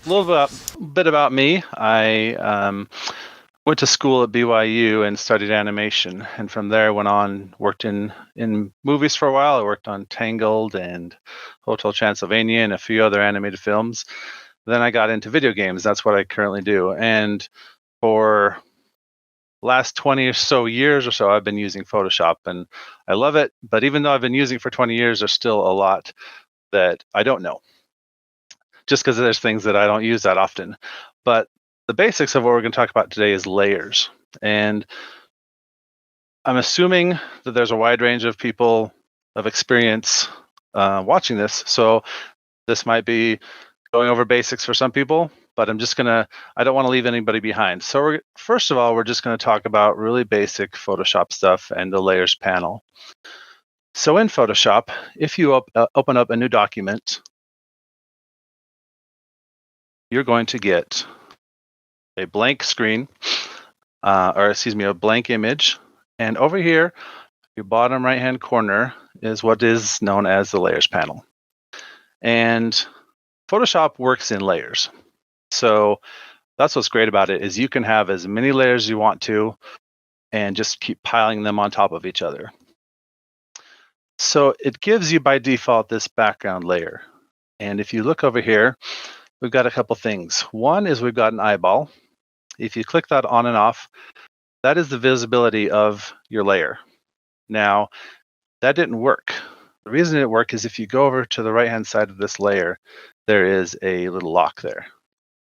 little bit about me. I went to school at BYU and studied animation, and from there went on, worked in movies for a while. I worked on Tangled and Hotel Transylvania and a few other animated films. Then I got into video games. That's what I currently do. And for last 20 or so years or so, I've been using Photoshop, and I love it. But even though I've been using it for 20 years, there's still a lot that I don't know, just because there's things that I don't use that often. But the basics of what we're going to talk about today is layers. And I'm assuming that there's a wide range of people of experience watching this. So this might be going over basics for some people, but I don't want to leave anybody behind. So first of all, we're just going to talk about really basic Photoshop stuff and the layers panel. So in Photoshop, if you open up a new document, you're going to get a blank screen, a blank image. And over here, your bottom right-hand corner is what is known as the layers panel. And Photoshop works in layers. So that's what's great about it, is you can have as many layers as you want to and just keep piling them on top of each other. So it gives you by default this background layer. And if you look over here, we've got a couple things. One is we've got an eyeball. If you click that on and off, that is the visibility of your layer. Now, that didn't work. The reason it didn't work is if you go over to the right-hand side of this layer, there is a little lock there.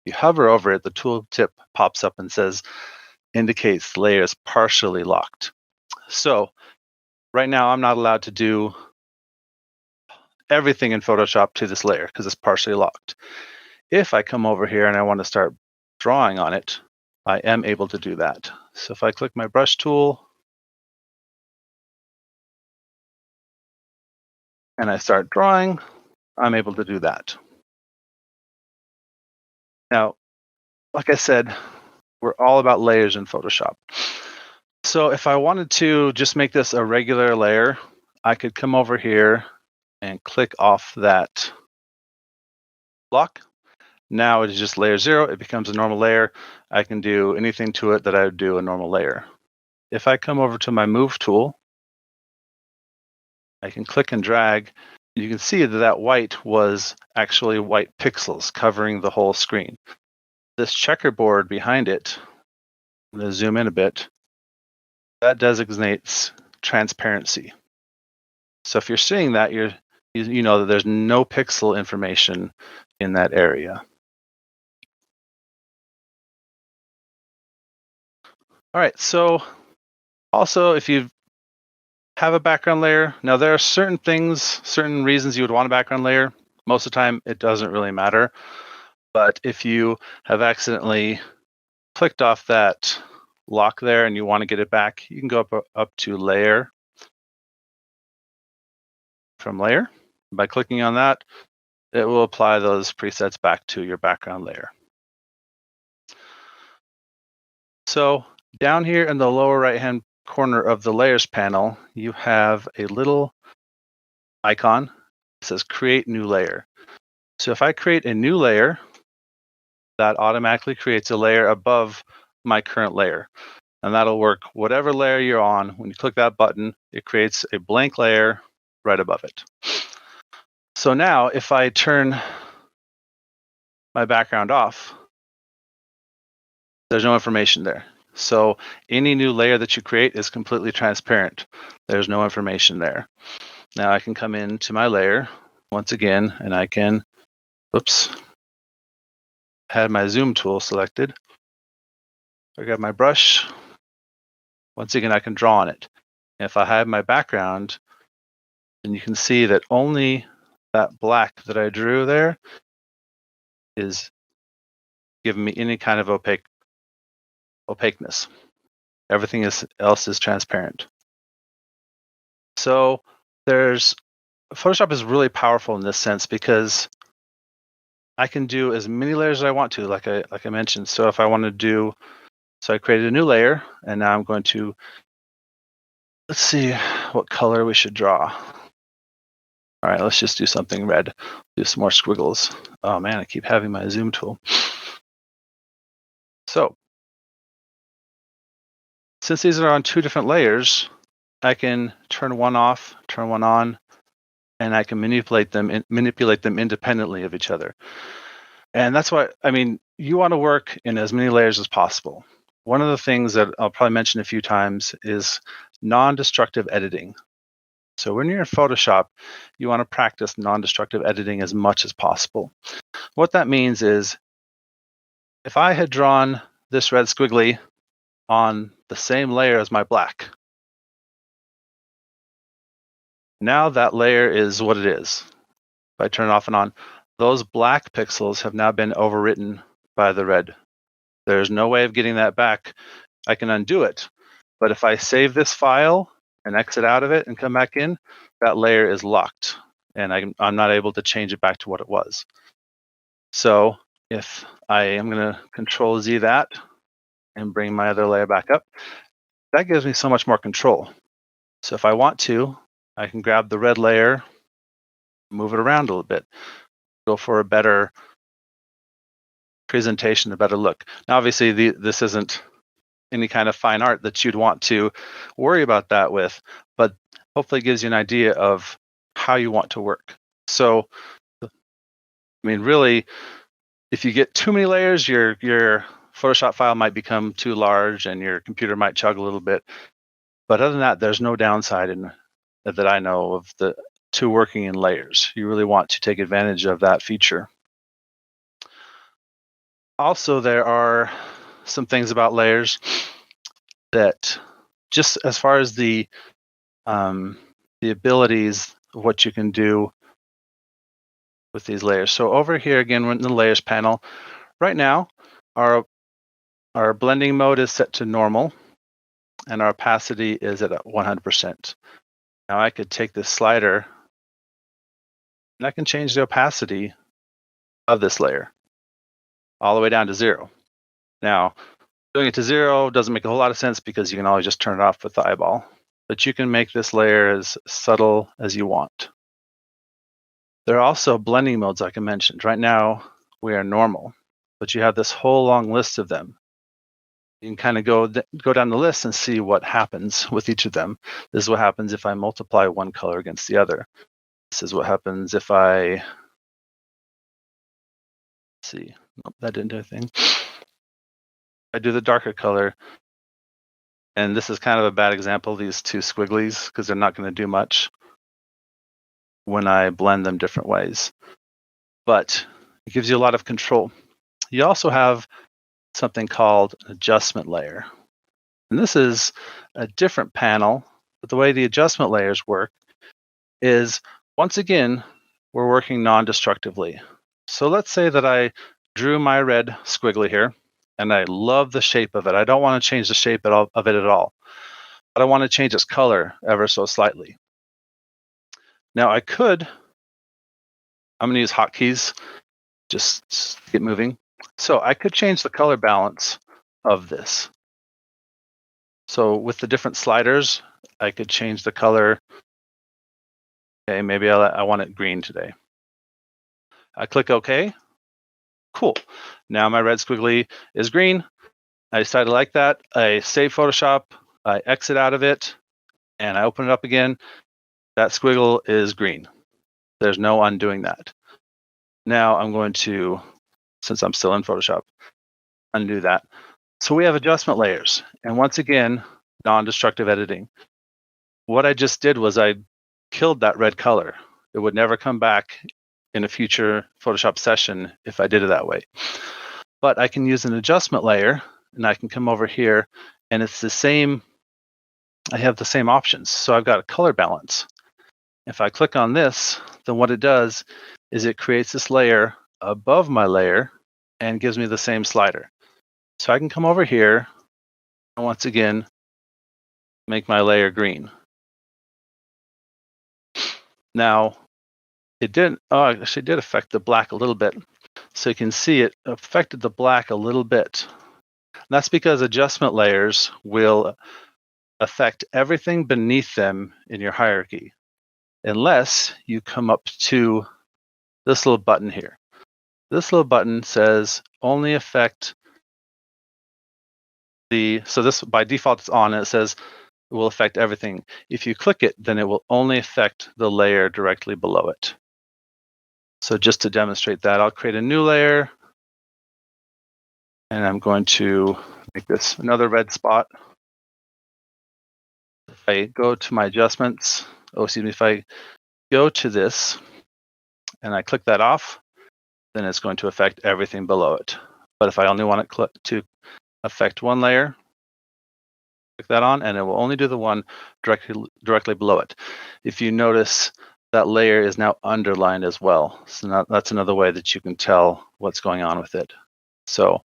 You hover over it, the tooltip pops up and says, indicates layer is partially locked. So right now, I'm not allowed to do everything in Photoshop to this layer because it's partially locked. If I come over here and I want to start drawing on it, I am able to do that. So if I click my brush tool and I start drawing, I'm able to do that. Now, like I said, we're all about layers in Photoshop. So if I wanted to just make this a regular layer, I could come over here and click off that block. Now it is just layer 0. It becomes a normal layer. I can do anything to it that I would do a normal layer. If I come over to my move tool, I can click and drag. You can see that white was actually white pixels covering the whole screen. This checkerboard behind it, I'm going to zoom in a bit, that designates transparency. So if you're seeing that, you know that there's no pixel information in that area. All right, so also if you have a background layer, now there are certain reasons you would want a background layer. Most of the time, it doesn't really matter. But if you have accidentally clicked off that lock there and you want to get it back, you can go up to Layer from Layer. By clicking on that, it will apply those presets back to your background layer. So down here in the lower right-hand corner of the Layers panel, you have a little icon that says Create New Layer. So if I create a new layer, that automatically creates a layer above my current layer. And that'll work whatever layer you're on. When you click that button, it creates a blank layer right above it. So now if I turn my background off, there's no information there. So any new layer that you create is completely transparent. There's no information there. Now I can come into my layer once again, and I can, had my zoom tool selected. I got my brush. Once again, I can draw on it. And if I have my background, then you can see that only that black that I drew there is giving me any kind of opaqueness. Everything else is transparent. So Photoshop is really powerful in this sense because I can do as many layers as I want to, like I mentioned. So if I want to do, so I created a new layer, and now I'm going to, let's see what color we should draw. All right, let's just do something red. Do some more squiggles. Oh man, I keep having my zoom tool. So, since these are on two different layers, I can turn one off, turn one on, and I can manipulate them independently of each other. And that's why, I mean, you want to work in as many layers as possible. One of the things that I'll probably mention a few times is non-destructive editing. So when you're in Photoshop, you want to practice non-destructive editing as much as possible. What that means is, if I had drawn this red squiggly on the same layer as my black, now that layer is what it is. If I turn it off and on, those black pixels have now been overwritten by the red. There's no way of getting that back. I can undo it, but if I save this file and exit out of it and come back in, that layer is locked, and I'm not able to change it back to what it was. So if I am going to Control Z that and bring my other layer back up, that gives me so much more control. So if I want to, I can grab the red layer, move it around a little bit, go for a better presentation, a better look. Now, obviously, this isn't any kind of fine art that you'd want to worry about that with, but hopefully it gives you an idea of how you want to work. So, I mean, really, if you get too many layers, your Photoshop file might become too large and your computer might chug a little bit. But other than that, there's no downside that I know of to working in layers. You really want to take advantage of that feature. Also, there are some things about layers that, just as far as the abilities of what you can do with these layers. So over here again, we're in the layers panel. Right now, our blending mode is set to normal, and our opacity is at 100%. Now I could take this slider and I can change the opacity of this layer all the way down to 0. Now, doing it to 0 doesn't make a whole lot of sense because you can always just turn it off with the eyeball. But you can make this layer as subtle as you want. There are also blending modes, like I mentioned. Right now, we are normal, but you have this whole long list of them. You can kind of go down the list and see what happens with each of them. This is what happens if I multiply one color against the other. This is what happens if I see. Nope, that didn't do anything. I do the darker color, and this is kind of a bad example, these two squigglies, because they're not going to do much when I blend them different ways. But it gives you a lot of control. You also have something called an adjustment layer. And this is a different panel, but the way the adjustment layers work is, once again, we're working non-destructively. So let's say that I drew my red squiggly here, and I love the shape of it. I don't want to change the shape of it at all, but I want to change its color ever so slightly. Now I'm going to use hotkeys, just get moving. So I could change the color balance of this. So with the different sliders, I could change the color. Okay, maybe I want it green today. I click OK. Cool. Now my red squiggly is green. I decided to like that. I save Photoshop. I exit out of it, and I open it up again. That squiggle is green. There's no undoing that. Now I'm going to, since I'm still in Photoshop, undo that. So we have adjustment layers, and once again, non-destructive editing. What I just did was I killed that red color. It would never come back in a future Photoshop session if I did it that way. But I can use an adjustment layer, and I can come over here, and it's the same. I have the same options. So I've got a color balance. If I click on this, then what it does is it creates this layer above my layer and gives me the same slider. So I can come over here and once again make my layer green. Now, it actually did affect the black a little bit. So you can see it affected the black a little bit. And that's because adjustment layers will affect everything beneath them in your hierarchy. unless you come up to this little button here. This little button says only affect so this by default it's on, and it says it will affect everything. If you click it, then it will only affect the layer directly below it. So just to demonstrate that, I'll create a new layer, and I'm going to make this another red spot. If I go to my adjustments, if I go to this and I click that off, then it's going to affect everything below it. But if I only want it to affect one layer, click that on, and it will only do the one directly below it. If you notice, that layer is now underlined as well. So that's another way that you can tell what's going on with it. So,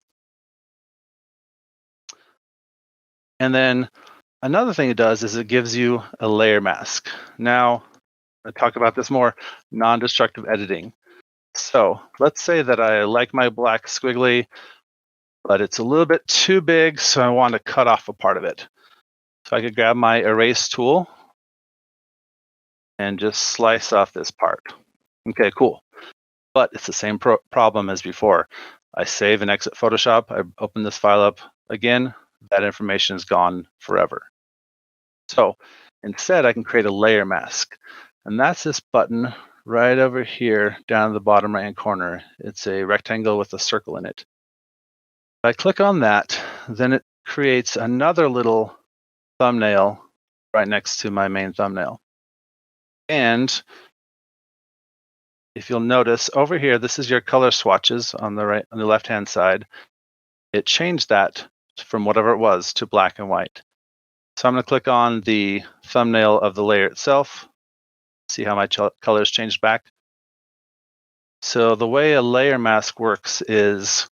and then another thing it does is it gives you a layer mask. Now, I'll talk about this more, non-destructive editing. So let's say that I like my black squiggly, but it's a little bit too big, so I want to cut off a part of it. So I could grab my erase tool and just slice off this part. Okay, cool. But it's the same problem as before. I save and exit Photoshop. I open this file up again. That information is gone forever. So instead, I can create a layer mask. And that's this button right over here down in the bottom right-hand corner. It's a rectangle with a circle in it. If I click on that, then it creates another little thumbnail right next to my main thumbnail. And if you'll notice over here, this is your color swatches on the left-hand side. It changed that from whatever it was to black and white. So I'm going to click on the thumbnail of the layer itself, see how my colors changed back. So the way a layer mask works is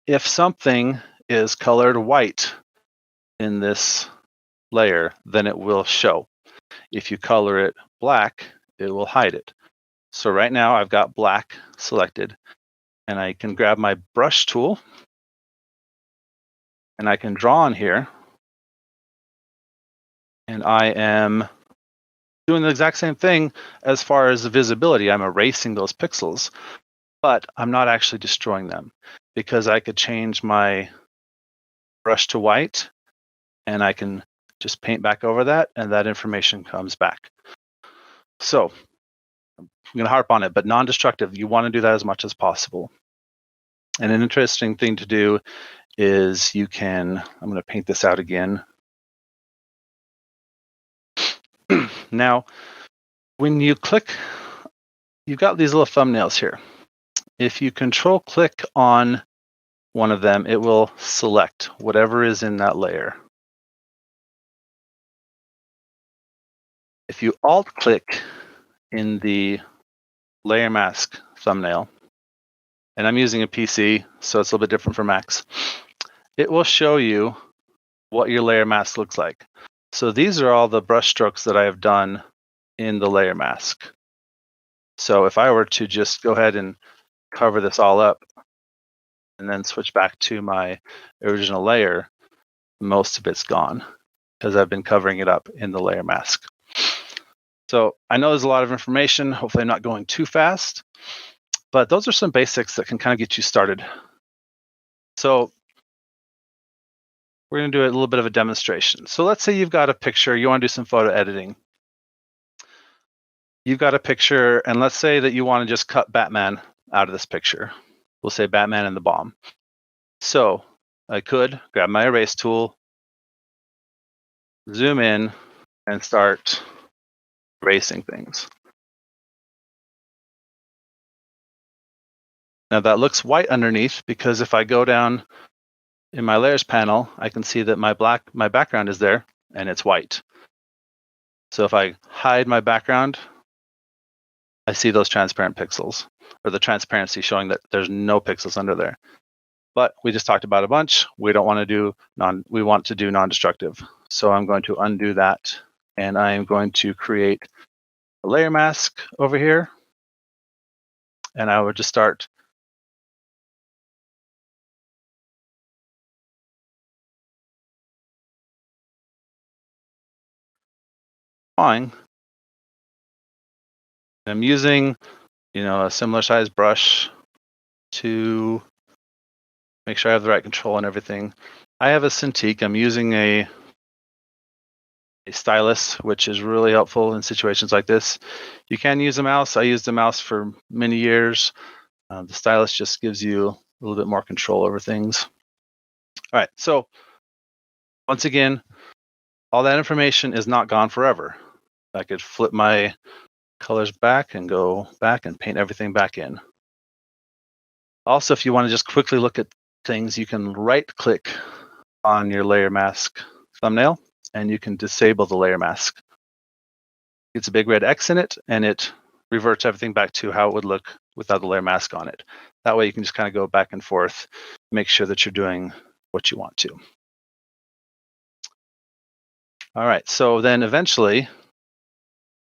if something is colored white in this layer, then it will show. If you color it black, it will hide it. So right now I've got black selected, and I can grab my brush tool and I can draw on here, and I am doing the exact same thing as far as the visibility. I'm erasing those pixels, but I'm not actually destroying them, because I could change my brush to white and I can just paint back over that, and that information comes back. So I'm going to harp on it, but non-destructive, you want to do that as much as possible. And an interesting thing to do is I'm going to paint this out again. Now, when you click, you've got these little thumbnails here. If you control click on one of them, it will select whatever is in that layer. If you alt click in the layer mask thumbnail, and I'm using a PC, so it's a little bit different from Macs, it will show you what your layer mask looks like. So these are all the brush strokes that I have done in the layer mask. So if I were to just go ahead and cover this all up and then switch back to my original layer, most of it's gone because I've been covering it up in the layer mask. So I know there's a lot of information. Hopefully I'm not going too fast, but those are some basics that can kind of get you started. So we're going to do a little bit of a demonstration. So let's say you've got a picture, you want to do some photo editing. You've got a picture, and let's say that you want to just cut Batman out of this picture. We'll say Batman and the bomb. So I could grab my erase tool, zoom in, and start erasing things. Now that looks white underneath, because if I go down in my layers panel, I can see that my background is there and it's white. So if I hide my background, I see those transparent pixels, or the transparency showing that there's no pixels under there. But we just talked about a bunch. We don't want to do we want to do non-destructive. So I'm going to undo that, and I am going to create a layer mask over here, and I would just start drawing I'm using, a similar size brush to make sure I have the right control and everything. I have a Cintiq. I'm using a stylus, which is really helpful in situations like this. You can use a mouse. I used a mouse for many years. The stylus just gives you a little bit more control over things. All right, so once again, all that information is not gone forever. I could flip my colors back and go back and paint everything back in. Also, if you want to just quickly look at things, you can right-click on your layer mask thumbnail and you can disable the layer mask. It's a big red X in it and it reverts everything back to how it would look without the layer mask on it. That way you can just kind of go back and forth, make sure that you're doing what you want to. All right, so then eventually you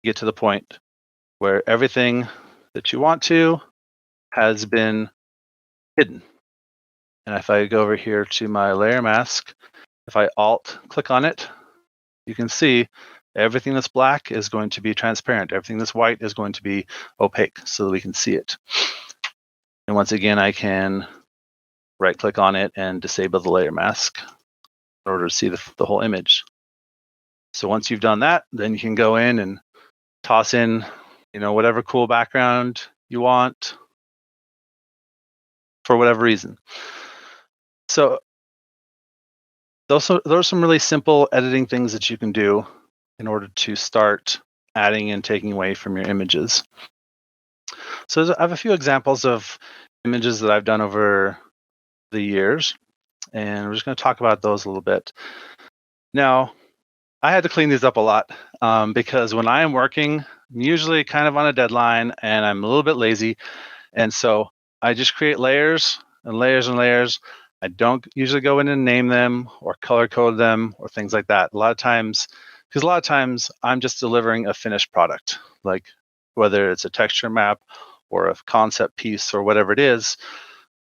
get to the point where everything that you want to has been hidden. And if I go over here to my layer mask, if I Alt click on it, you can see everything that's black is going to be transparent. Everything that's white is going to be opaque so that we can see it. And once again, I can right click on it and disable the layer mask in order to see the whole image. So once you've done that, then you can go in and toss in, whatever cool background you want for whatever reason. So those are some really simple editing things that you can do in order to start adding and taking away from your images. So I have a few examples of images that I've done over the years, and we're just going to talk about those a little bit. Now, I had to clean these up a lot because when I am working, I'm usually kind of on a deadline and I'm a little bit lazy. And so I just create layers and layers and layers. I don't usually go in and name them or color code them or things like that. A lot of times I'm just delivering a finished product, like whether it's a texture map or a concept piece or whatever it is.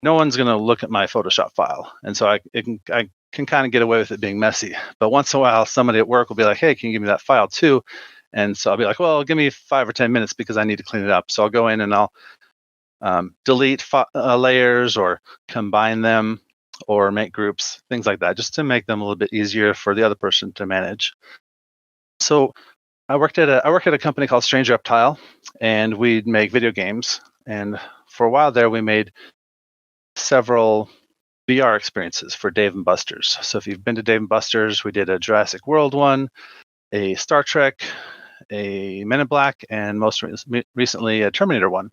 No one's going to look at my Photoshop file. And so I can kind of get away with it being messy. But once in a while, somebody at work will be like, hey, can you give me that file too? And so I'll be like, well, give me 5 or 10 minutes because I need to clean it up. So I'll go in and I'll delete layers or combine them or make groups, things like that, just to make them a little bit easier for the other person to manage. So I worked at a company called Strange Reptile, and we'd make video games. And for a while there, we made several VR experiences for Dave and Buster's. So if you've been to Dave and Buster's, we did a Jurassic World one, a Star Trek, a Men in Black, and most recently a Terminator one.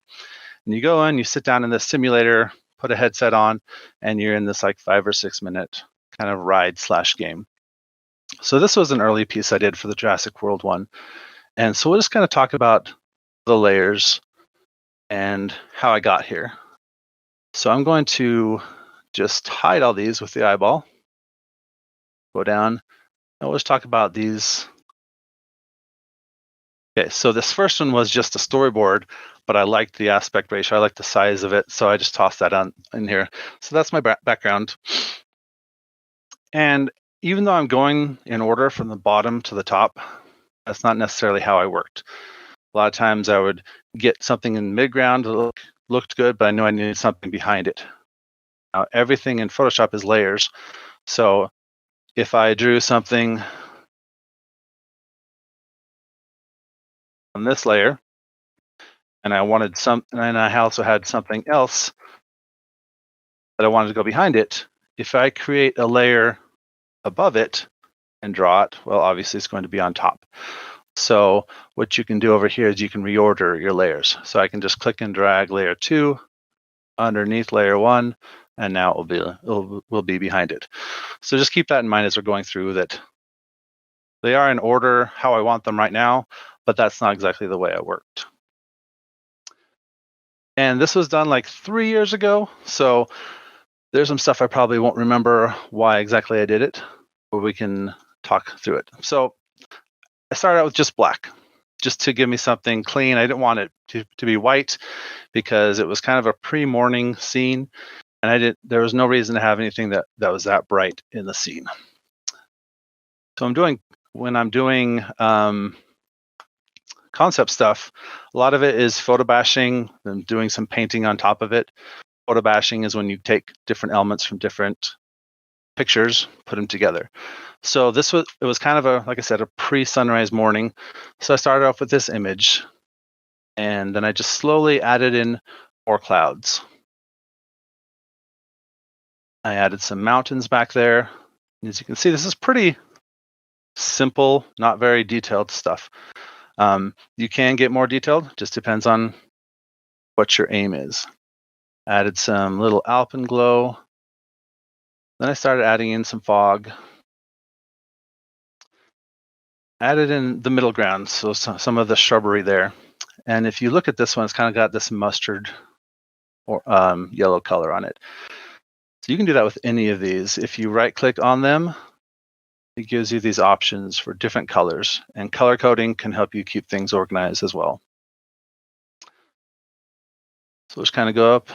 And you go in, you sit down in this simulator, put a headset on, and you're in this like 5 or 6 minute kind of ride / game. So this was an early piece I did for the Jurassic World one. And so we'll just kind of talk about the layers and how I got here. So I'm going to just hide all these with the eyeball. Go down, and we'll just talk about these. Okay, so this first one was just a storyboard, but I liked the aspect ratio. I liked the size of it, so I just tossed that on in here. So that's my background. And even though I'm going in order from the bottom to the top, that's not necessarily how I worked. A lot of times I would get something in mid-ground that looked good, but I knew I needed something behind it. Now, everything in Photoshop is layers. So if I drew something on this layer, and I wanted and I also had something else that I wanted to go behind it, if I create a layer above it and draw it, well, obviously it's going to be on top. So what you can do over here is you can reorder your layers. So I can just click and drag layer 2 underneath layer 1, and now it will be behind it. So just keep that in mind as we're going through that. They are in order how I want them right now, but that's not exactly the way I worked. And this was done like 3 years ago, so there's some stuff I probably won't remember why exactly I did it, but we can talk through it. So I started out with just black, just to give me something clean. I didn't want it to be white because it was kind of a pre-morning scene, and there was no reason to have anything that was that bright in the scene. So when I'm doing concept stuff, a lot of it is photo bashing and doing some painting on top of it. Photo bashing is when you take different elements from different pictures, put them together. So it was kind of like I said, a pre-sunrise morning. So I started off with this image, and then I just slowly added in more clouds. I added some mountains back there. As you can see, this is pretty simple, not very detailed stuff. You can get more detailed, just depends on what your aim is. Added some little alpenglow. Then I started adding in some fog. Added in the middle ground, so some of the shrubbery there. And if you look at this one, it's kind of got this mustard or yellow color on it. So you can do that with any of these. If you right click on them, it gives you these options for different colors, and color coding can help you keep things organized as well. So let's kind of go up,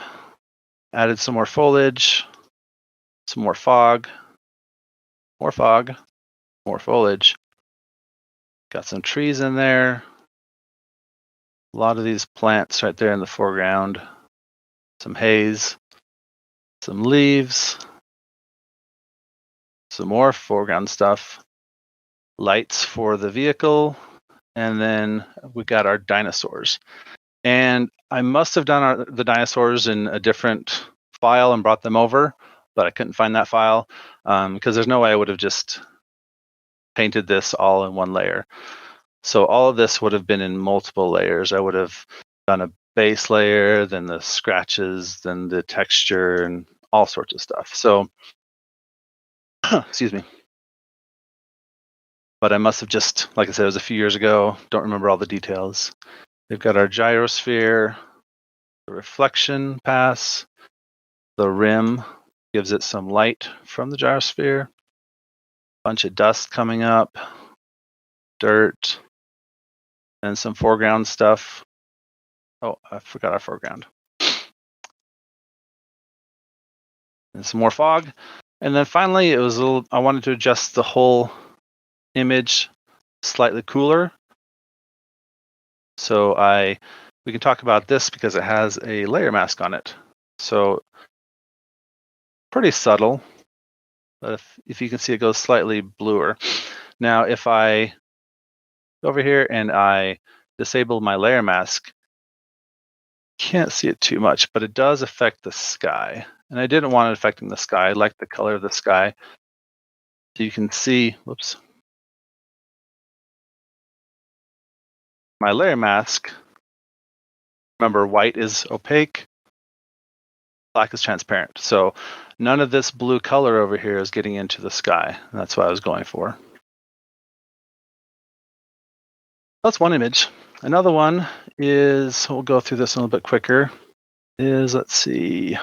added some more foliage, some more fog, more foliage. Got some trees in there. A lot of these plants right there in the foreground. Some haze, some leaves, some more foreground stuff, lights for the vehicle, and then we got our dinosaurs. And I must have done the dinosaurs in a different file and brought them over, but I couldn't find that file because there's no way I would have just painted this all in one layer. So all of this would have been in multiple layers. I would have done a base layer, then the scratches, then the texture, and all sorts of stuff. So, excuse me. But I must have just, like I said, it was a few years ago. Don't remember all the details. We've got our gyrosphere, the reflection pass, the rim gives it some light from the gyrosphere, bunch of dust coming up, dirt, and some foreground stuff. Oh, I forgot our foreground. And some more fog. And then finally, it was I wanted to adjust the whole image slightly cooler. So we can talk about this because it has a layer mask on it. So pretty subtle, but if you can see, it goes slightly bluer. Now, if I go over here and I disable my layer mask, can't see it too much, but it does affect the sky. And I didn't want it affecting the sky. I like the color of the sky. So you can see, whoops, my layer mask. Remember, white is opaque, black is transparent. So none of this blue color over here is getting into the sky. That's what I was going for. That's one image. Another one is, we'll go through this a little bit quicker, is, let's see.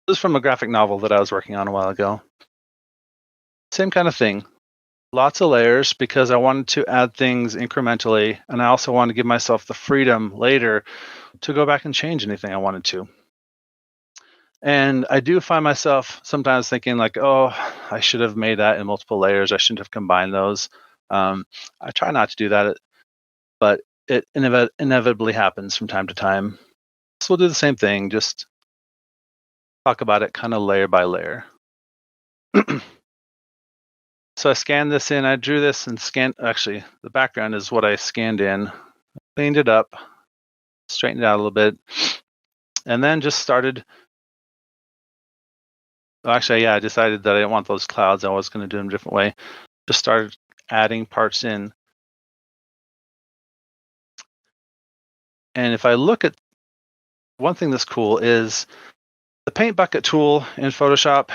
This is from a graphic novel that I was working on a while ago. Same kind of thing. Lots of layers because I wanted to add things incrementally, and I also wanted to give myself the freedom later to go back and change anything I wanted to. And I do find myself sometimes thinking like, oh, I should have made that in multiple layers. I shouldn't have combined those. I try not to do that, but it inevitably happens from time to time. So we'll do the same thing, just talk about it kind of layer by layer. So I scanned this in, I drew this and actually the background is what I scanned in, cleaned it up, straightened it out a little bit, and then just started. Actually, yeah, I decided that I didn't want those clouds. I was going to do them a different way. Just started adding parts in. And if I look at one thing that's cool is the paint bucket tool in Photoshop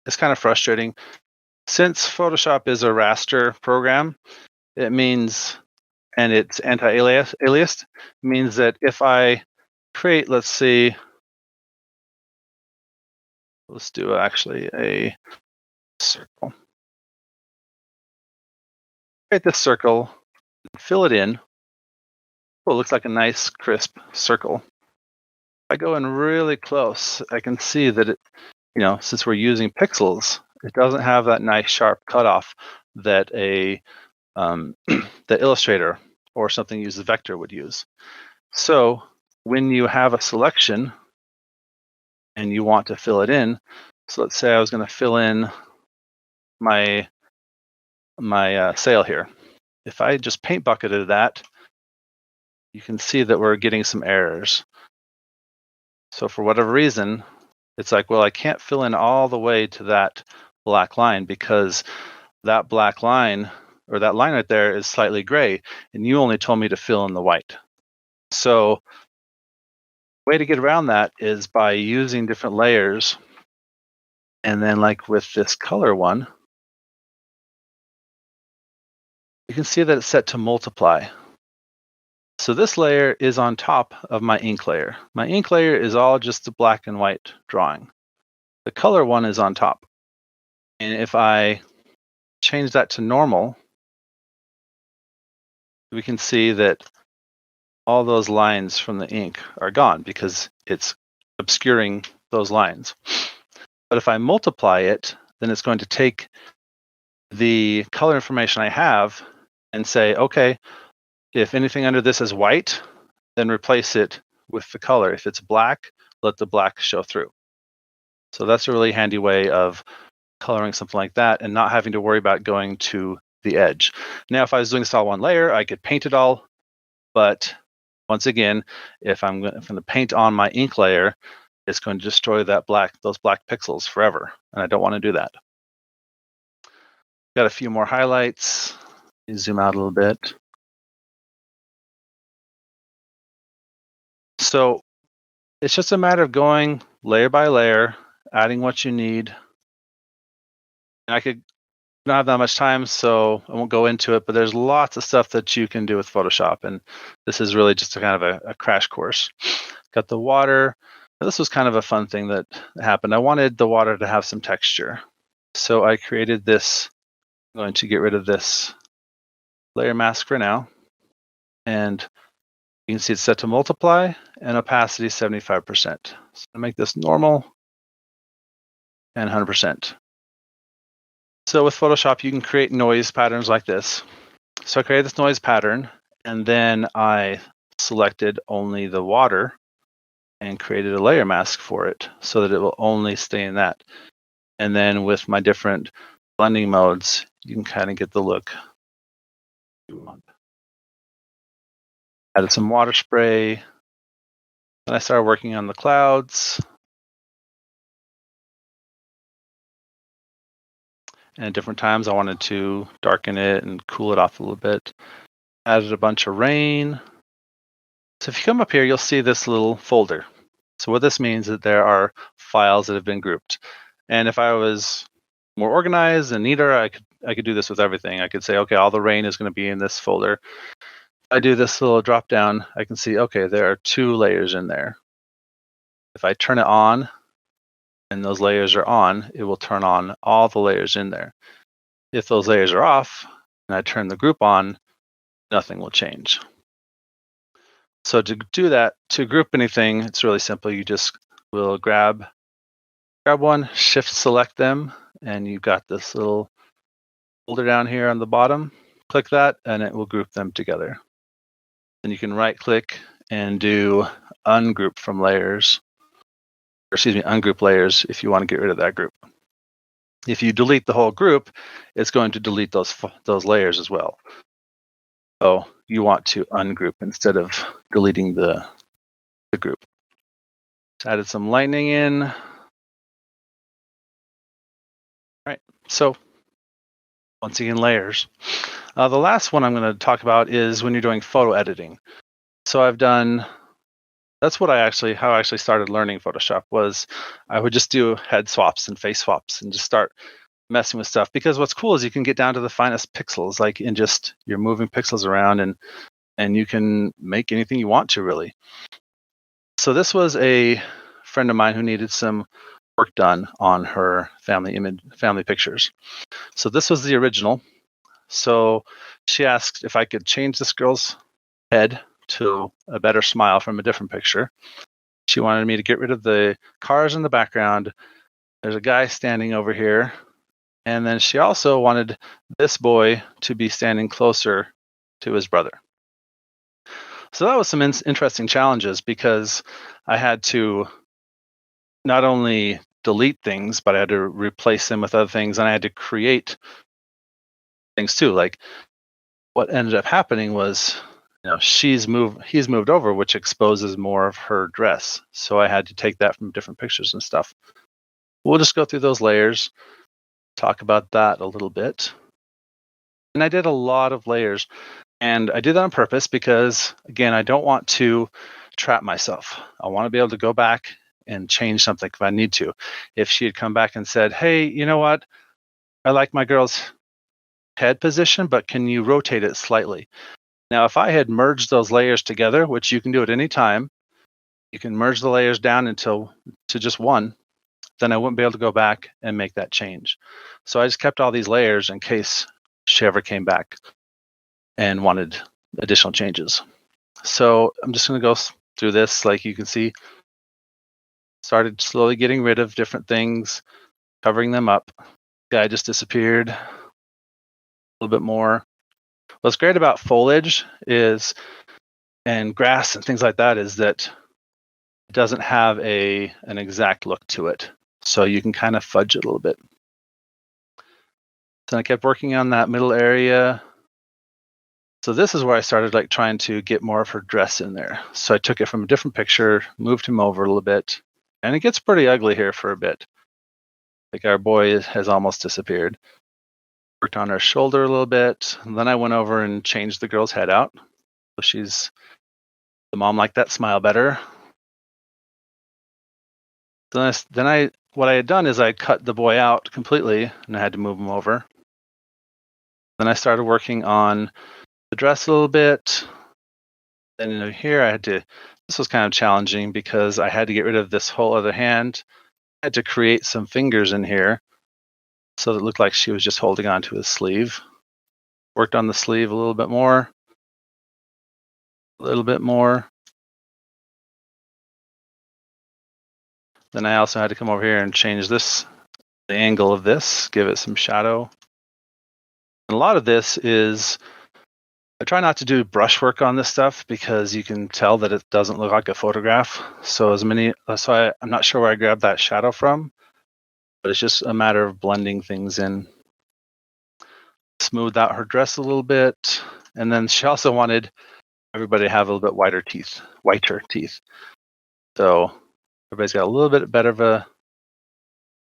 is kind of frustrating. Since Photoshop is a raster program, it means, and it's anti-aliased, means that if I create, let's do actually a circle. Create this circle, fill it in. Oh, it looks like a nice crisp circle. If I go in really close, I can see that it, since we're using pixels, it doesn't have that nice sharp cutoff that a the Illustrator or something use the vector would use. So when you have a selection and you want to fill it in, so let's say I was going to fill in my sail here. If I just paint bucketed that, you can see that we're getting some errors. So for whatever reason, it's like, well, I can't fill in all the way to that black line because that black line or that line right there is slightly gray, and you only told me to fill in the white. So the way to get around that is by using different layers. And then like with this color one, you can see that it's set to multiply. So this layer is on top of my ink layer. My ink layer is all just the black and white drawing. The color one is on top. And if I change that to normal, we can see that all those lines from the ink are gone because it's obscuring those lines. But if I multiply it, then it's going to take the color information I have and say, okay, if anything under this is white, then replace it with the color. If it's black, let the black show through. So that's a really handy way of coloring something like that and not having to worry about going to the edge. Now, if I was doing this all one layer, I could paint it all, but once again, if I'm going to paint on my ink layer, it's going to destroy those black pixels forever, and I don't want to do that. Got a few more highlights. Let me zoom out a little bit. So it's just a matter of going layer by layer, adding what you need. And I don't have that much time, so I won't go into it, but there's lots of stuff that you can do with Photoshop, and this is really just a kind of a crash course. Got the water. This was kind of a fun thing that happened. I wanted the water to have some texture. So I created this. I'm going to get rid of this layer mask for now. And you can see it's set to multiply and opacity 75%. So I make this normal and 100%. So with Photoshop, you can create noise patterns like this. So I created this noise pattern, and then I selected only the water and created a layer mask for it so that it will only stay in that. And then with my different blending modes, you can kind of get the look you want. Added some water spray. Then I started working on the clouds. And at different times, I wanted to darken it and cool it off a little bit. Added a bunch of rain. So if you come up here, you'll see this little folder. So what this means is that there are files that have been grouped. And if I was more organized and neater, I could do this with everything. I could say, okay, all the rain is going to be in this folder. If I do this little drop down, I can see, okay, there are 2 layers in there. If I turn it on and those layers are on, it will turn on all the layers in there. If those layers are off and I turn the group on, nothing will change. So to do that, to group anything, it's really simple. You just will grab one, shift select them, and you've got this little folder down here on the bottom. Click that and it will group them together. Then you can right click and do ungroup from layers, or excuse me, ungroup layers if you want to get rid of that group. If you delete the whole group, it's going to delete those layers as well. So you want to ungroup instead of deleting the group. Just added some lightning in. All right, so once again, layers. The last one I'm going to talk about is when you're doing photo editing. So that's how I actually started learning Photoshop. Was I would just do head swaps and face swaps and just start messing with stuff, because what's cool is you can get down to the finest pixels, like in just you're moving pixels around and you can make anything you want to, really. So this was a friend of mine who needed some work done on her family pictures. So this was the original. So she asked if I could change this girl's head to a better smile from a different picture. She wanted me to get rid of the cars in the background. There's a guy standing over here, And then she also wanted this boy to be standing closer to his brother. So that was some interesting challenges because I had to not only delete things, but I had to replace them with other things, and I had to create things too. Like what ended up happening was, he's moved over, which exposes more of her dress. So I had to take that from different pictures and stuff. We'll just go through those layers, talk about that a little bit. And I did a lot of layers. And I did that on purpose because, again, I don't want to trap myself. I want to be able to go back and change something if I need to. If she had come back and said, hey, you know what? I like my girl's head position, but can you rotate it slightly? Now, if I had merged those layers together, which you can do at any time, you can merge the layers down to just one, then I wouldn't be able to go back and make that change. So I just kept all these layers in case she ever came back and wanted additional changes. So I'm just going to go through this. Like you can see, started slowly getting rid of different things, covering them up. Guy just disappeared. A little bit more. What's great about foliage and grass and things like that is that it doesn't have an exact look to it. So you can kind of fudge it a little bit. Then I kept working on that middle area. So this is where I started like trying to get more of her dress in there. So I took it from a different picture, moved him over a little bit, and it gets pretty ugly here for a bit. Like our boy has almost disappeared. Worked on her shoulder a little bit, and then I went over and changed the girl's head out. So the mom liked that smile better. What I had done is I cut the boy out completely, and I had to move him over. Then I started working on the dress a little bit. Then here this was kind of challenging because I had to get rid of this whole other hand. I had to create some fingers in here so that it looked like she was just holding on to his sleeve. Worked on the sleeve a little bit more. Then I also had to come over here and change the angle of this, give it some shadow. And a lot of this is, I try not to do brushwork on this stuff because you can tell that it doesn't look like a photograph. So I'm not sure where I grabbed that shadow from, but it's just a matter of blending things in. Smooth out her dress a little bit. And then she also wanted everybody to have a little bit whiter teeth. So everybody's got a little bit better of a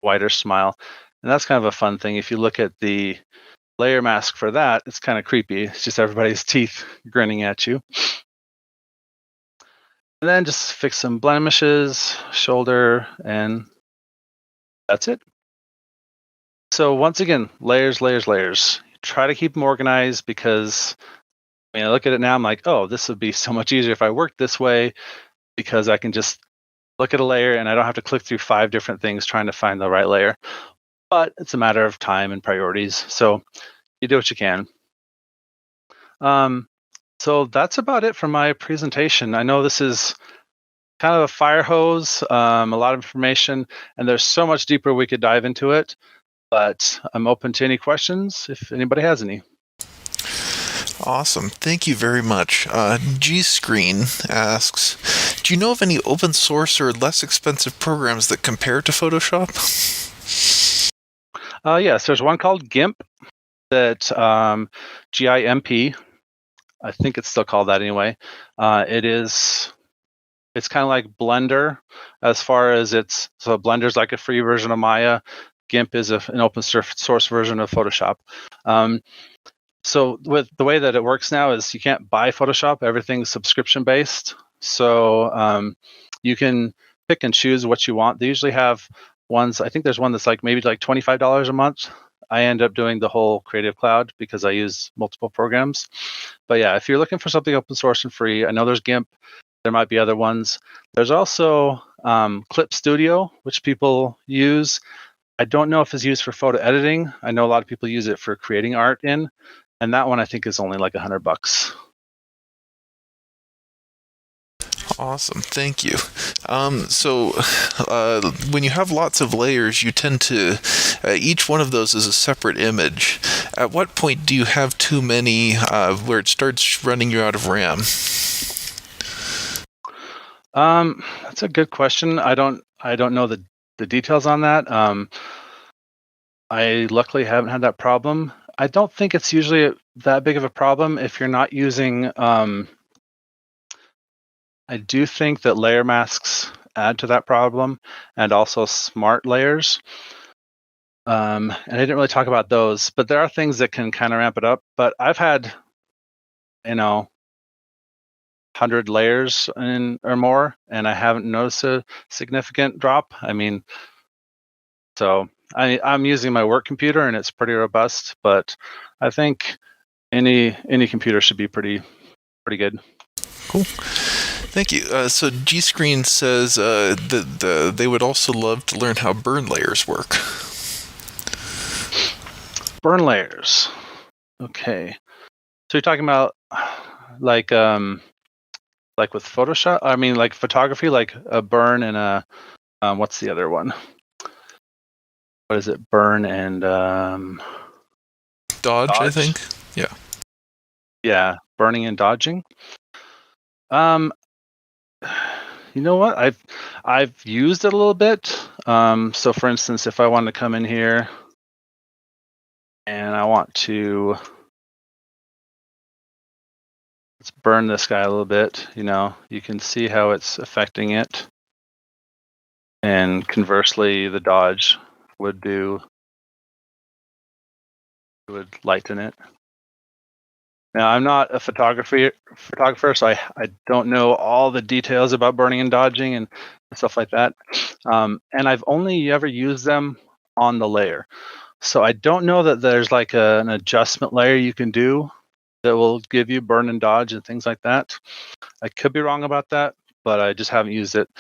wider smile. And that's kind of a fun thing. If you look at the layer mask for that, it's kind of creepy. It's just everybody's teeth grinning at you. And then just fix some blemishes, shoulder, and that's it. So once again, layers. Try to keep them organized because I look at it now, I'm like, oh, this would be so much easier if I worked this way because I can just look at a layer and I don't have to click through 5 different things trying to find the right layer. But it's a matter of time and priorities. So you do what you can. So that's about it for my presentation. I know this is kind of a fire hose, a lot of information, and there's so much deeper we could dive into it, but I'm open to any questions if anybody has any. Awesome. Thank you very much. G-Screen asks, do you know of any open source or less expensive programs that compare to Photoshop? Yes, there's one called GIMP that GIMP. I think it's still called that anyway. It's kind of like Blender as far as so Blender's like a free version of Maya. GIMP is an open source version of Photoshop. So with the way that it works now is you can't buy Photoshop. Everything's subscription based. So you can pick and choose what you want. They usually have ones, I think there's one that's maybe $25 a month. I end up doing the whole Creative Cloud because I use multiple programs. But yeah, if you're looking for something open source and free, I know there's GIMP. There might be other ones. There's also Clip Studio, which people use. I don't know if it's used for photo editing. I know a lot of people use it for creating art in, and that one I think is only $100. Awesome, thank you. When you have lots of layers, you tend to, each one of those is a separate image. At what point do you have too many where it starts running you out of RAM? That's a good question. I don't know the details on that. I luckily haven't had that problem. I don't think it's usually that big of a problem if you're not using. I do think that layer masks add to that problem, and also smart layers. And I didn't really talk about those, but there are things that can kind of ramp it up. But I've had, 100 layers or more, and I haven't noticed a significant drop. I mean, so I'm using my work computer, and it's pretty robust. But I think any computer should be pretty good. Cool. Thank you. So G-Screen says that they would also love to learn how burn layers work. Burn layers. Okay. So you're talking about like with Photoshop? I mean, like photography, like a burn and a what's the other one? What is it? Burn and Dodge, I think. Yeah. Yeah, burning and dodging. You know what? I've used it a little bit. So for instance, if I want to come in here and I want to let's burn this guy a little bit, you can see how it's affecting it. And conversely, the dodge would lighten it. Now, I'm not a photographer, so I don't know all the details about burning and dodging and stuff like that. And I've only ever used them on the layer. So I don't know that there's like an adjustment layer you can do that will give you burn and dodge and things like that. I could be wrong about that, but I just haven't used it.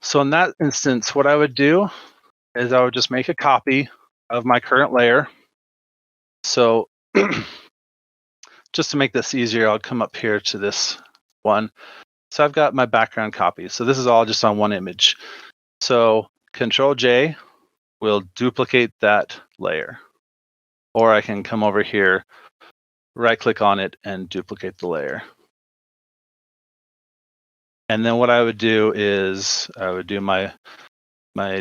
So in that instance, what I would do is I would just make a copy of my current layer. So just to make this easier, I'll come up here to this one. So I've got my background copy. So this is all just on one image. So Control J will duplicate that layer. Or I can come over here, right click on it and duplicate the layer. And then what I would do is I would do my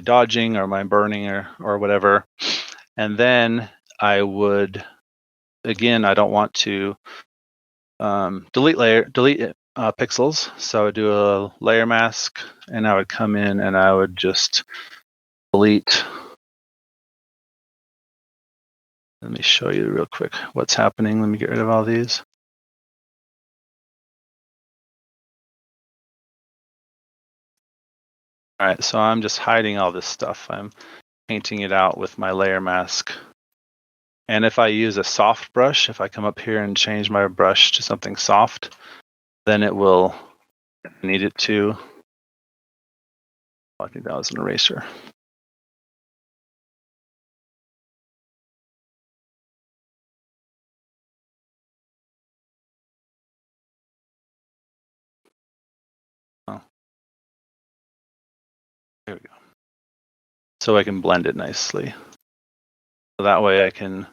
dodging or my burning or whatever. And then I would, again, I don't want to delete pixels. So I would do a layer mask and I would come in and I would just delete. Let me show you real quick what's happening. Let me get rid of all these. All right, so I'm just hiding all this stuff. I'm painting it out with my layer mask. And if I use a soft brush, if I come up here and change my brush to something soft, then it will need it to. I think that was an eraser. Oh, there we go. So I can blend it nicely. So that way I can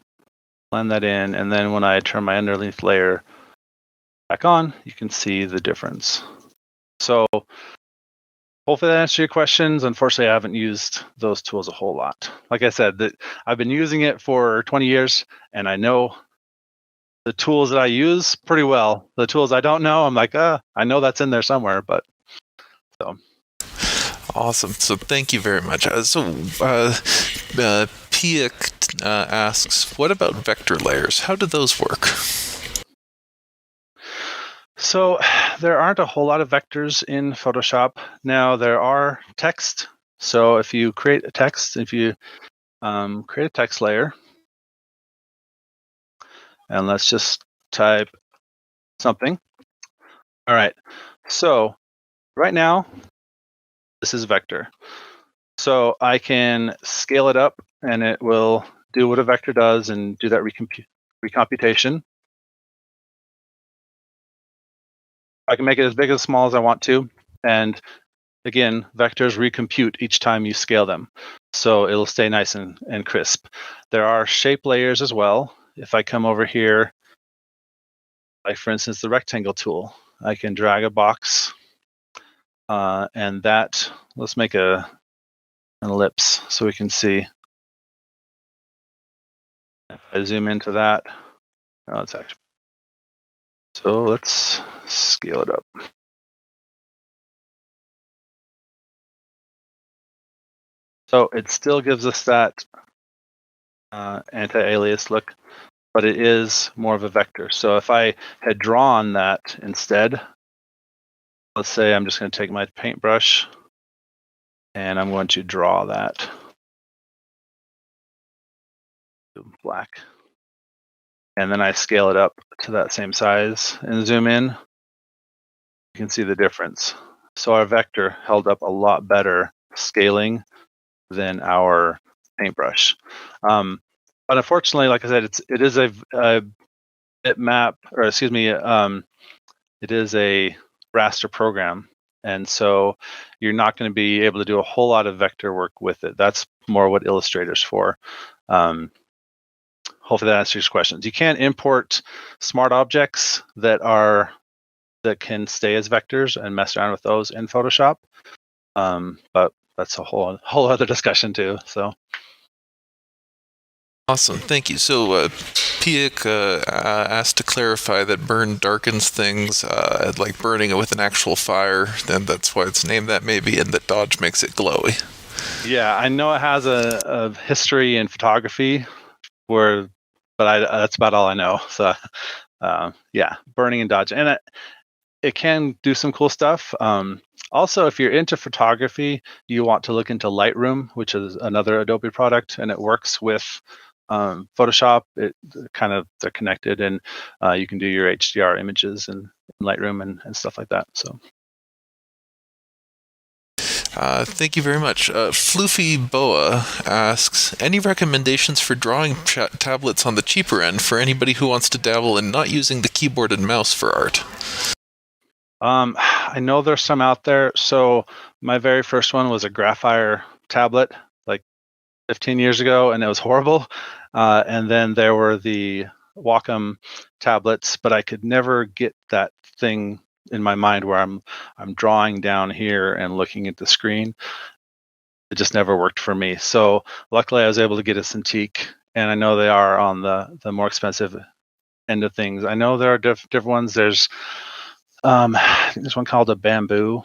blend that in, and then when I turn my underneath layer back on, you can see the difference. So hopefully that answers your questions. Unfortunately, I haven't used those tools a whole lot. Like I said, I've been using it for 20 years, and I know the tools that I use pretty well. The tools I don't know, I'm like, I know that's in there somewhere, but so. Awesome. So thank you very much. Piak asks, what about vector layers? How do those work? So there aren't a whole lot of vectors in Photoshop. Now there are text. So if you create a text, if you create a text layer, and let's just type something. All right. So right now, this is vector. So I can scale it up and it will do what a vector does and do that recomputation. I can make it as big or as small as I want to. And again, vectors recompute each time you scale them. So it'll stay nice and crisp. There are shape layers as well. If I come over here, like for instance, the rectangle tool, I can drag a box and that, let's make an ellipse so we can see. If I zoom into that, it's actually, so let's scale it up. So it still gives us that anti-alias look, but it is more of a vector. So if I had drawn that instead, let's say I'm just going to take my paintbrush and I'm going to draw that black. And then I scale it up to that same size and zoom in. You can see the difference. So our vector held up a lot better scaling than our paintbrush. But unfortunately, like I said, it is a bitmap, or excuse me, it is a raster program. And so you're not going to be able to do a whole lot of vector work with it. That's more what Illustrator's for. Hopefully that answers your questions. You can import smart objects that can stay as vectors and mess around with those in Photoshop. But that's a whole other discussion too. So. Awesome, thank you. So Piak asked to clarify that burn darkens things, like burning it with an actual fire, then that's why it's named that maybe, and that dodge makes it glowy. Yeah, I know it has a history in photography, but that's about all I know. So yeah, burning and dodge, and it can do some cool stuff. Also, if you're into photography, you want to look into Lightroom, which is another Adobe product, and it works with Photoshop. They're connected, and you can do your HDR images in Lightroom and stuff like that. So. Thank you very much. Floofy Boa asks, any recommendations for drawing tablets on the cheaper end for anybody who wants to dabble in not using the keyboard and mouse for art? I know there's some out there. So my very first one was a Graphire tablet, like 15 years ago, and it was horrible. And then there were the Wacom tablets, but I could never get that thing in my mind where I'm drawing down here and looking at the screen. It just never worked for me. So luckily I was able to get a Cintiq, and I know they are on the more expensive end of things. I know there are different ones. There's I think there's one called a Bamboo,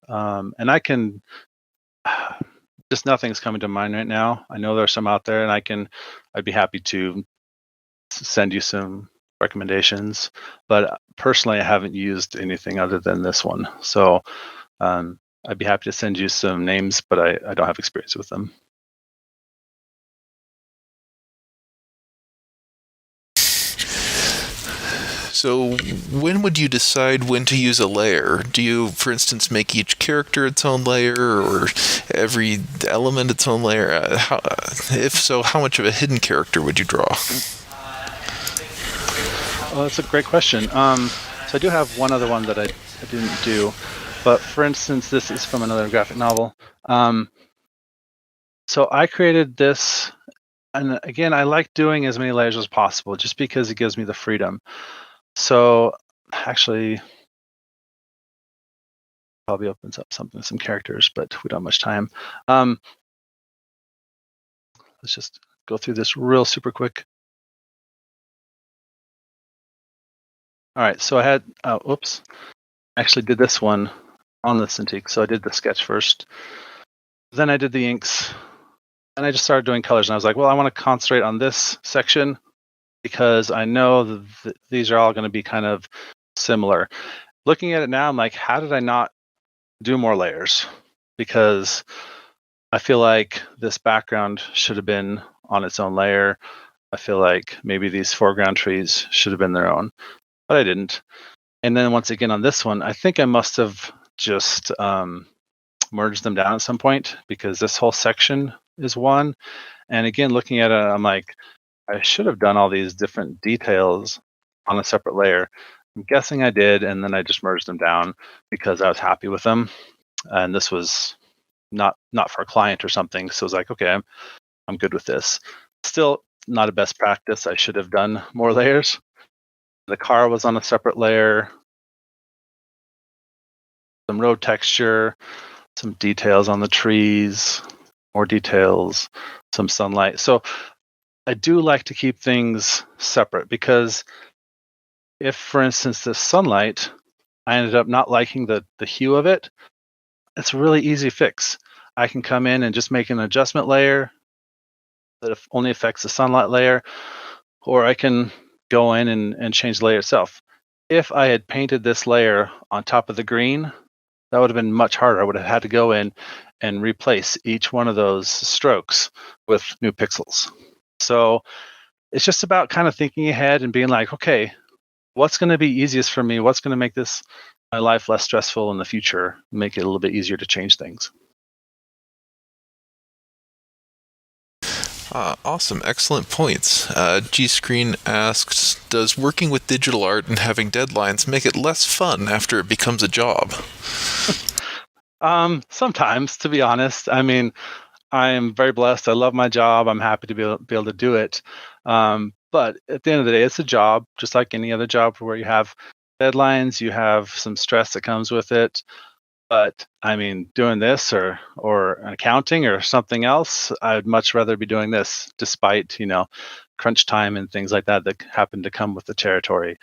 and I can just, nothing's coming to mind right now. I know there's some out there, and I'd be happy to send you some recommendations, but personally I haven't used anything other than this one. So I'd be happy to send you some names, but I don't have experience with them. So when would you decide when to use a layer? Do you, for instance, make each character its own layer, or every element its own layer? If so, how much of a hidden character would you draw? Well, that's a great question. So I do have one other one that I didn't do, but for instance, this is from another graphic novel. So I created this, and again, I like doing as many layers as possible just because it gives me the freedom. So actually, probably opens up some characters, but we don't have much time. Let's just go through this real super quick. All right, so I had, oops, I actually did this one on the Cintiq. So I did the sketch first, then I did the inks, and I just started doing colors. And I was like, well, I want to concentrate on this section because I know that these are all going to be kind of similar. Looking at it now, I'm like, how did I not do more layers? Because I feel like this background should have been on its own layer. I feel like maybe these foreground trees should have been their own, but I didn't. And then once again on this one, I think I must have just merged them down at some point, because this whole section is one. And again, looking at it, I'm like, I should have done all these different details on a separate layer. I'm guessing I did, and then I just merged them down because I was happy with them. And this was not for a client or something. So I was like, okay, I'm good with this. Still not a best practice. I should have done more layers. The car was on a separate layer, some road texture, some details on the trees, more details, some sunlight. So I do like to keep things separate because if, for instance, the sunlight, I ended up not liking the hue of it, it's a really easy fix. I can come in and just make an adjustment layer that only affects the sunlight layer, or I can go in and change the layer itself. If I had painted this layer on top of the green, that would have been much harder. I would have had to go in and replace each one of those strokes with new pixels. So it's just about kind of thinking ahead and being like, okay, what's going to be easiest for me? What's going to make this my life less stressful in the future? Make it a little bit easier to change things. Awesome. Excellent points. G-Screen asks, does working with digital art and having deadlines make it less fun after it becomes a job? Sometimes, to be honest. I mean, I am very blessed. I love my job. I'm happy to be able to do it. But at the end of the day, it's a job, just like any other job where you have deadlines, you have some stress that comes with it. But I mean, doing this or accounting or something else, I'd much rather be doing this, despite crunch time and things like that happen to come with the territory.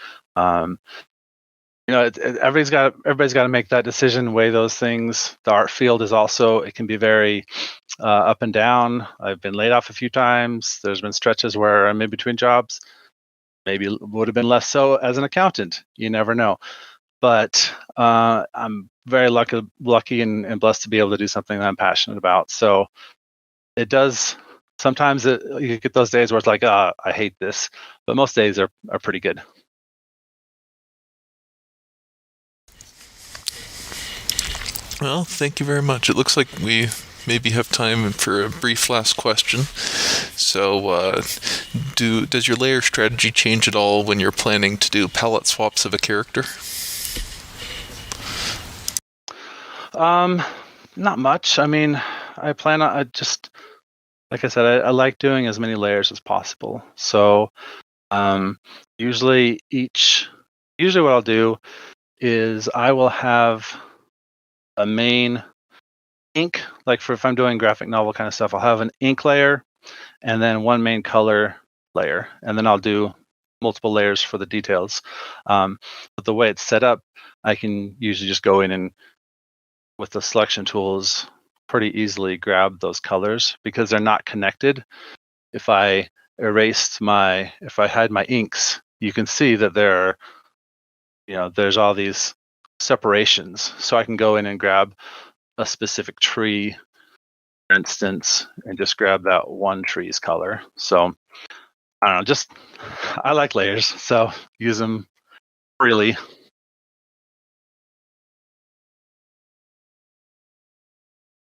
Everybody's got to make that decision, weigh those things. The art field is also, it can be very up and down. I've been laid off a few times. There's been stretches where I'm in between jobs. Maybe would have been less so as an accountant. You never know. But I'm very lucky and blessed to be able to do something that I'm passionate about. So it does. Sometimes you get those days where it's like, I hate this, but most days are pretty good. Well, thank you very much. It looks like we maybe have time for a brief last question. So, does your layer strategy change at all when you're planning to do palette swaps of a character? Not much. I mean, I plan on, like I said, I like doing as many layers as possible. So usually what I'll do is I will have a main ink, like if I'm doing graphic novel kind of stuff, I'll have an ink layer and then one main color layer, and then I'll do multiple layers for the details. But the way it's set up, I can usually just go in and with the selection tools pretty easily grab those colors because they're not connected. If I had my inks, you can see that there's all these separations. So I can go in and grab a specific tree, for instance, and just grab that one tree's color. So I don't know, I like layers, so use them freely.